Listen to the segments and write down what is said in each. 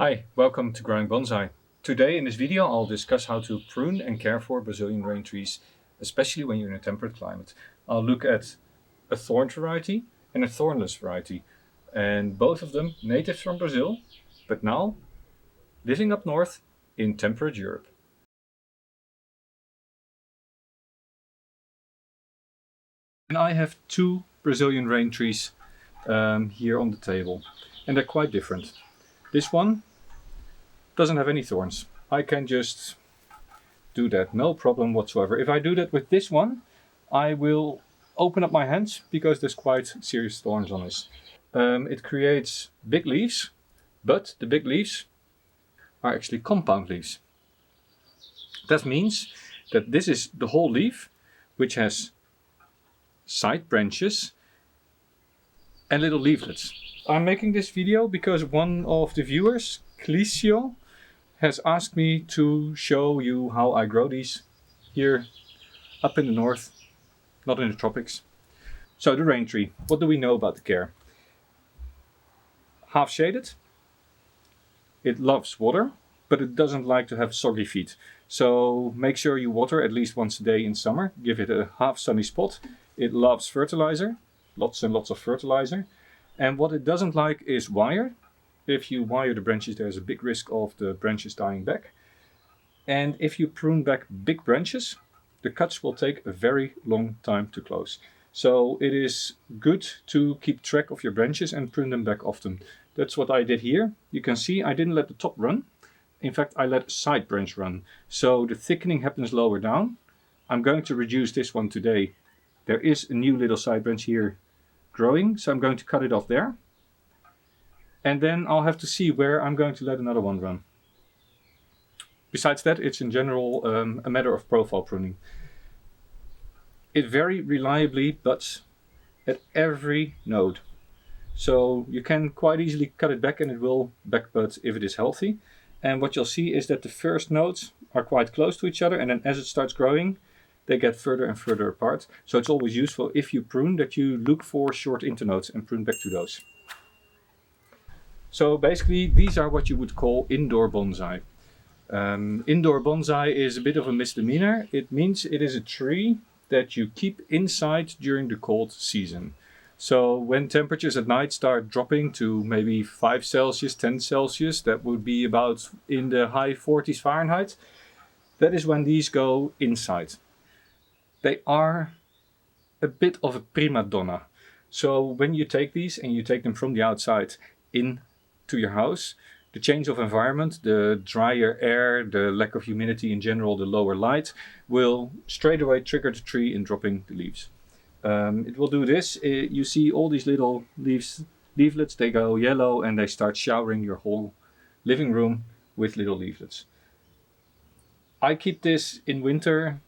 Hi, welcome to Growing Bonsai. Today in this video I'll discuss how to prune and care for Brazilian rain trees, especially when you're in a temperate climate. I'll look at a thorned variety and a thornless variety, and both of them natives from Brazil, but now living up north in temperate Europe. And I have two Brazilian rain trees here on the table, and they're quite different. This one doesn't have any thorns. I can just do that, no problem whatsoever. If I do that with this one, I will open up my hands because there's quite serious thorns on this. It creates big leaves, but the big leaves are actually compound leaves. That means that this is the whole leaf, which has side branches and little leaflets. I'm making this video because one of the viewers, Clisio, has asked me to show you how I grow these here up in the north, not in the tropics. So the rain tree, what do we know about the care? Half shaded, it loves water, but it doesn't like to have soggy feet. So make sure you water at least once a day in summer, give it a half sunny spot. It loves fertilizer, lots and lots of fertilizer. And what it doesn't like is wire. If you wire the branches, there's a big risk of the branches dying back. And if you prune back big branches, the cuts will take a very long time to close. So it is good to keep track of your branches and prune them back often. That's what I did here. You can see I didn't let the top run. In fact, I let a side branch run. So the thickening happens lower down. I'm going to reduce this one today. There is a new little side branch here growing, so I'm going to cut it off there. And then I'll have to see where I'm going to let another one run. Besides that, it's in general a matter of profile pruning. It very reliably buds at every node. So you can quite easily cut it back and it will back bud if it is healthy. And what you'll see is that the first nodes are quite close to each other, and then as it starts growing, they get further and further apart. So it's always useful if you prune that you look for short internodes and prune back to those. So basically these are what you would call indoor bonsai. Indoor bonsai is a bit of a misdemeanor. It means it is a tree that you keep inside during the cold season. So when temperatures at night start dropping to maybe 5 Celsius, 10 Celsius, that would be about in the high 40s Fahrenheit, that is when these go inside. They are a bit of a prima donna. So when you take these and you take them from the outside in to your house, the change of environment, the drier air, the lack of humidity in general, the lower light, will straight away trigger the tree in dropping the leaves. It will do this. You see all these little leaflets, they go yellow and they start showering your whole living room with little leaflets. I keep this in winter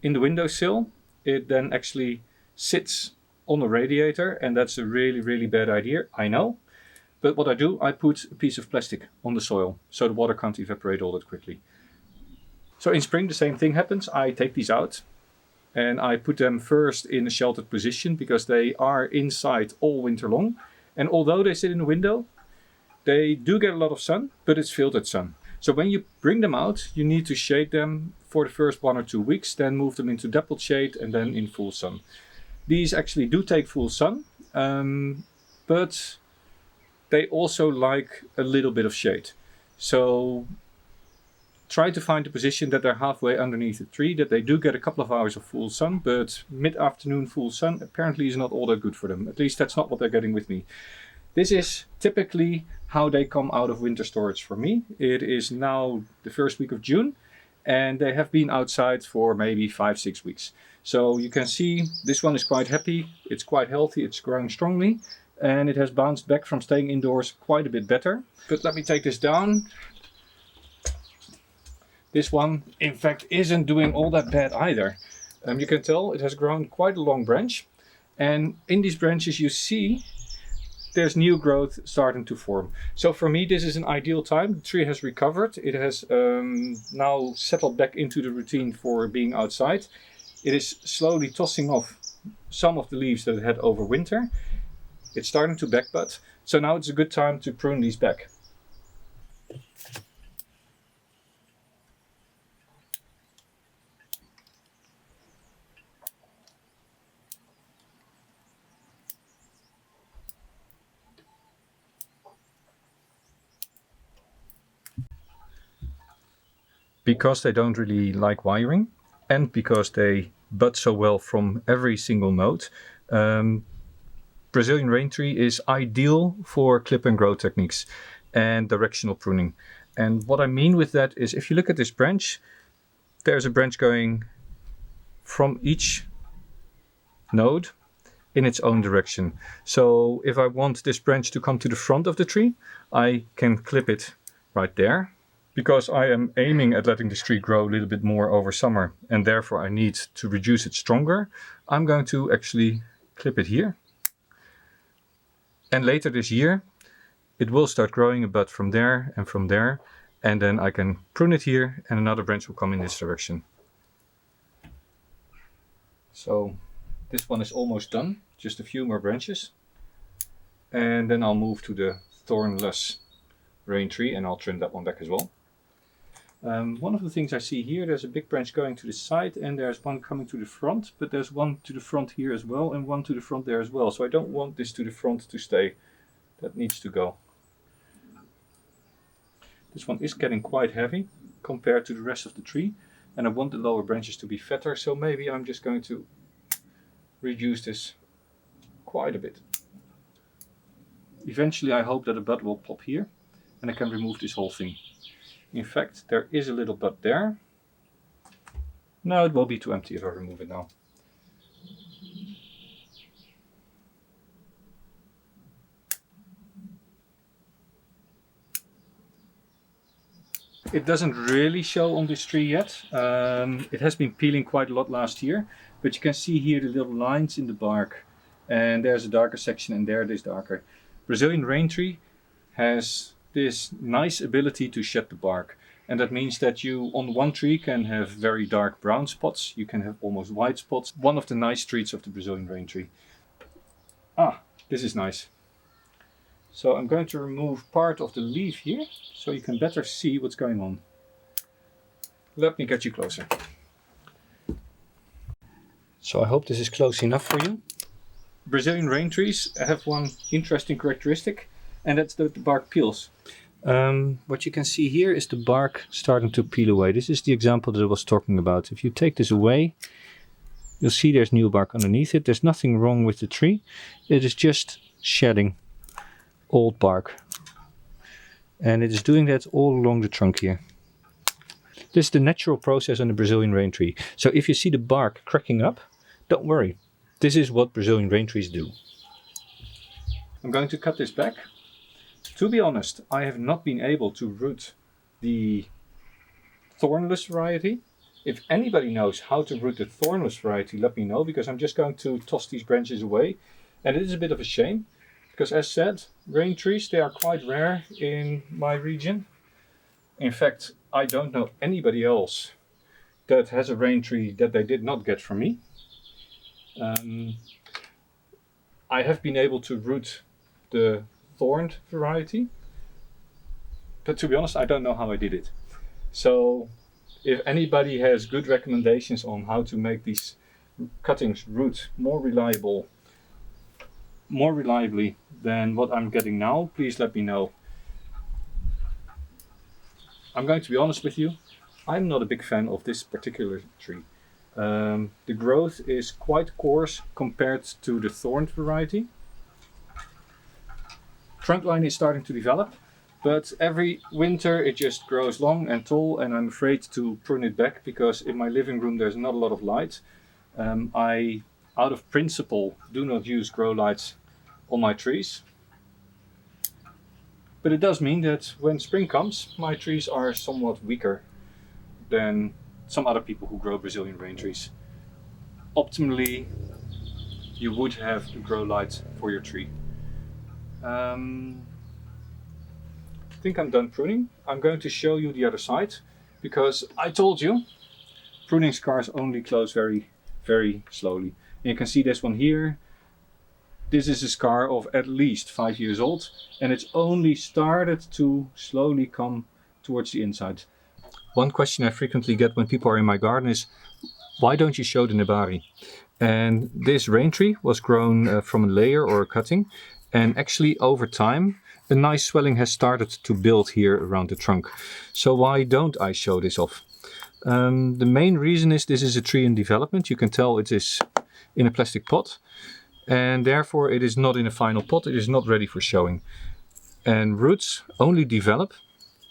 in the windowsill. It then actually sits on a radiator, and that's a really bad idea, I know. But what I do, I put a piece of plastic on the soil so the water can't evaporate all that quickly. So in spring the same thing happens. I take these out and I put them first in a sheltered position because they are inside all winter long. And although they sit in the window, they do get a lot of sun, but it's filtered sun. So when you bring them out, you need to shade them for the first 1 or 2 weeks, then move them into dappled shade and then in full sun. These actually do take full sun, but they also like a little bit of shade. So try to find a position that they're halfway underneath the tree, that they do get a couple of hours of full sun, but mid-afternoon full sun apparently is not all that good for them. At least that's not what they're getting with me. This is typically how they come out of winter storage for me. It is now the first week of June, and they have been outside for maybe 5-6 weeks. So you can see this one is quite happy, it's quite healthy, it's growing strongly, and it has bounced back from staying indoors quite a bit better. But let me take this down. This one, in fact, isn't doing all that bad either. You can tell it has grown quite a long branch, and in these branches you see there's new growth starting to form. So for me this is an ideal time. The tree has recovered. It has now settled back into the routine for being outside. It is slowly tossing off some of the leaves that it had over winter. It's starting to backbud, so now it's a good time to prune these back. because they don't really like wiring and because they bud so well from every single node. Brazilian Raintree is ideal for clip and grow techniques and directional pruning. And what I mean with that is, if you look at this branch, there's a branch going from each node in its own direction. So if I want this branch to come to the front of the tree, I can clip it right there. Because I am aiming at letting this tree grow a little bit more over summer, and therefore I need to reduce it stronger, I'm going to actually clip it here. And later this year, it will start growing a bud from there, and then I can prune it here and another branch will come in this direction. So this one is almost done, just a few more branches. And then I'll move to the Thornless Raintree and I'll trim that one back as well. One of the things I see here, there's a big branch going to the side and there's one coming to the front, but there's one to the front here as well and one to the front there as well. So I don't want this to the front to stay. That needs to go. This one is getting quite heavy compared to the rest of the tree, and I want the lower branches to be fatter, so maybe I'm just going to reduce this quite a bit. Eventually I hope that a bud will pop here and I can remove this whole thing. In fact, there is a little bud there. No, it will be too empty if I remove it now. It doesn't really show on this tree yet. It has been peeling quite a lot last year, but you can see here the little lines in the bark. And there's a darker section and there it is darker. Brazilian Raintree has this nice ability to shed the bark. And that means that you on one tree can have very dark brown spots. You can have almost white spots. One of the nice traits of the Brazilian Raintree. Ah, this is nice. So I'm going to remove part of the leaf here so you can better see what's going on. Let me get you closer. So I hope this is close enough for you. Brazilian Raintrees have one interesting characteristic, and that's that the bark peels. What you can see here is the bark starting to peel away. This is the example that I was talking about. If you take this away, you'll see there's new bark underneath it. There's nothing wrong with the tree. It is just shedding old bark. And it is doing that all along the trunk here. This is the natural process on the Brazilian Raintree. So if you see the bark cracking up, don't worry. This is what Brazilian Raintrees do. I'm going to cut this back. To be honest, I have not been able to root the Thornless variety. If anybody knows how to root the Thornless variety, let me know, because I'm just going to toss these branches away. And it is a bit of a shame, because as said, Raintrees, they are quite rare in my region. In fact, I don't know anybody else that has a Raintree that they did not get from me. I have been able to root the Thorned variety, but to be honest, I don't know how I did it. So if anybody has good recommendations on how to make these cuttings root more reliably than what I'm getting now, please let me know. I'm going to be honest with you, I'm not a big fan of this particular tree. The growth is quite coarse compared to the Thorned variety. Trunk line is starting to develop, but every winter it just grows long and tall, and I'm afraid to prune it back because in my living room there's not a lot of light. I, out of principle, do not use grow lights on my trees. But it does mean that when spring comes, my trees are somewhat weaker than some other people who grow Brazilian Raintrees. Optimally, you would have a grow light for your tree. I think I'm done pruning. I'm going to show you the other side, because I told you pruning scars only close very, very slowly. And you can see this one here. This is a scar of at least 5 years old, and it's only started to slowly come towards the inside. One question I frequently get when people are in my garden is, why don't you show the Nebari? And this Raintree was grown from a layer or a cutting, and actually over time a nice swelling has started to build here around the trunk. So why don't I show this off? The main reason is this is a tree in development. You can tell it is in a plastic pot, and therefore it is not in a final pot. It is not ready for showing. And roots only develop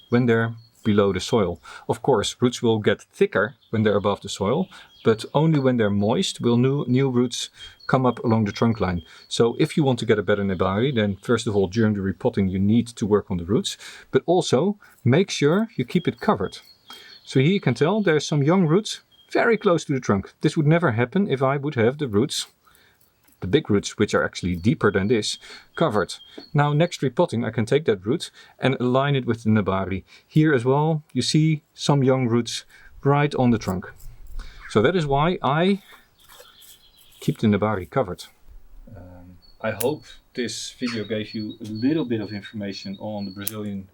when they're below the soil. Of course, roots will get thicker when they're above the soil, but only when they're moist will new roots come up along the trunk line. So if you want to get a better Nebari, then first of all, during the repotting, you need to work on the roots, but also make sure you keep it covered. So here you can tell there's some young roots very close to the trunk. This would never happen if I would have the roots, the big roots, which are actually deeper than this, covered. Now next repotting I can take that root and align it with the Nebari. Here as well you see some young roots right on the trunk. So that is why I keep the Nebari covered. I hope this video gave you a little bit of information on the Brazilian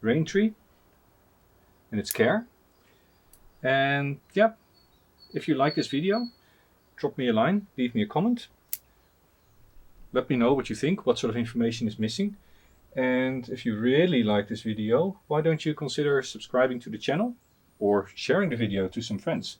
Raintree and its care. And yeah, if you like this video, drop me a line, leave me a comment. Let me know what you think, what sort of information is missing. And if you really like this video, why don't you consider subscribing to the channel or sharing the video to some friends?